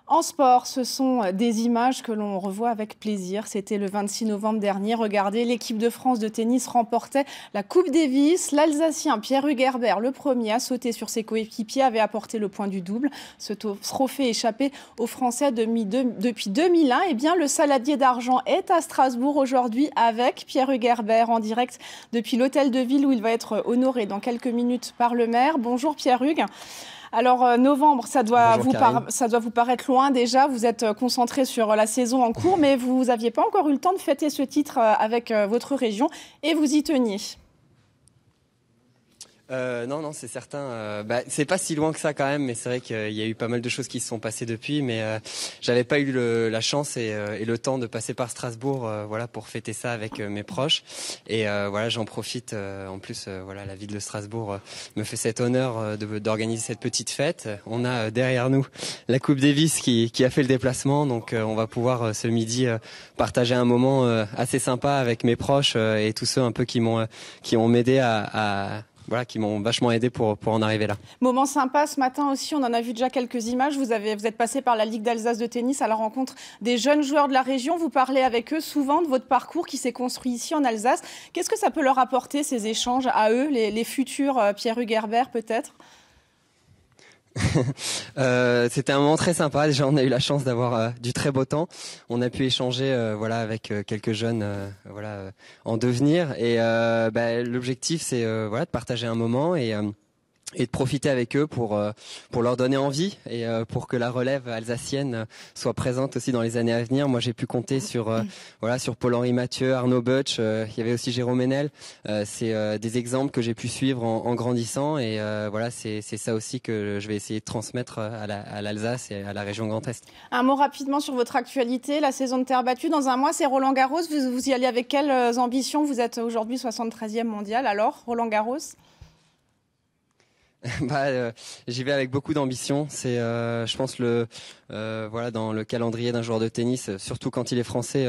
En sport, ce sont des images que l'on revoit avec plaisir. C'était le 26 novembre dernier. Regardez, l'équipe de France de tennis remportait la Coupe Davis. L'Alsacien Pierre-Hugues Herbert, le premier à sauter sur ses coéquipiers, avait apporté le point du double. Ce trophée échappé aux Français depuis 2001. Eh bien, le saladier d'argent est à Strasbourg aujourd'hui avec Pierre-Hugues Herbert en direct depuis l'hôtel de ville où il va être honoré dans quelques minutes par le maire. Bonjour Pierre-Hugues. Alors, novembre, ça doit vous paraître loin déjà. Vous êtes concentré sur la saison en cours, mais vous n'aviez pas encore eu le temps de fêter ce titre avec votre région et vous y teniez. Non, c'est certain. C'est pas si loin que ça quand même, mais c'est vrai qu'il y a eu pas mal de choses qui se sont passées depuis. Mais j'avais pas eu la chance et le temps de passer par Strasbourg, pour fêter ça avec mes proches. Et j'en profite. En plus, la ville de Strasbourg me fait cet honneur d'organiser cette petite fête. On a derrière nous la Coupe Davis qui a fait le déplacement, donc on va pouvoir ce midi partager un moment assez sympa avec mes proches et tous ceux un peu qui m'ont aidé qui m'ont vachement aidé pour en arriver là. Moment sympa ce matin aussi, on en a vu déjà quelques images. Vous êtes passé par la Ligue d'Alsace de tennis à la rencontre des jeunes joueurs de la région. Vous parlez avec eux souvent de votre parcours qui s'est construit ici en Alsace. Qu'est-ce que ça peut leur apporter, ces échanges à eux, les futurs Pierre-Hugues Herbert peut-être? C'était un moment très sympa. Déjà, on a eu la chance d'avoir du très beau temps. On a pu échanger, avec quelques jeunes, en devenir. Et l'objectif, c'est de partager un moment et de profiter avec eux pour leur donner envie et pour que la relève alsacienne soit présente aussi dans les années à venir. Moi, j'ai pu compter sur Paul-Henri Mathieu, Arnaud Butch, il y avait aussi Jérôme Ménel. C'est des exemples que j'ai pu suivre en grandissant et c'est ça aussi que je vais essayer de transmettre à l'Alsace et à la région Grand Est. Un mot rapidement sur votre actualité, la saison de terre battue. Dans un mois, c'est Roland-Garros. Vous y allez avec quelles ambitions? Vous êtes aujourd'hui 73e mondial. Alors, Roland-Garros? J'y vais avec beaucoup d'ambition. C'est, je pense, dans le calendrier d'un joueur de tennis, surtout quand il est français,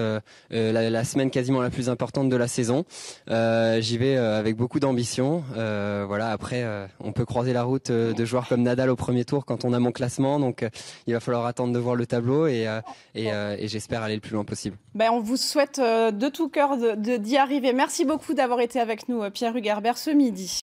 la semaine quasiment la plus importante de la saison. J'y vais avec beaucoup d'ambition. Après, on peut croiser la route de joueurs comme Nadal au premier tour quand on a mon classement. Donc, il va falloir attendre de voir le tableau et j'espère aller le plus loin possible. On vous souhaite de tout cœur d'y arriver. Merci beaucoup d'avoir été avec nous, Pierre-Hugues Herbert, ce midi.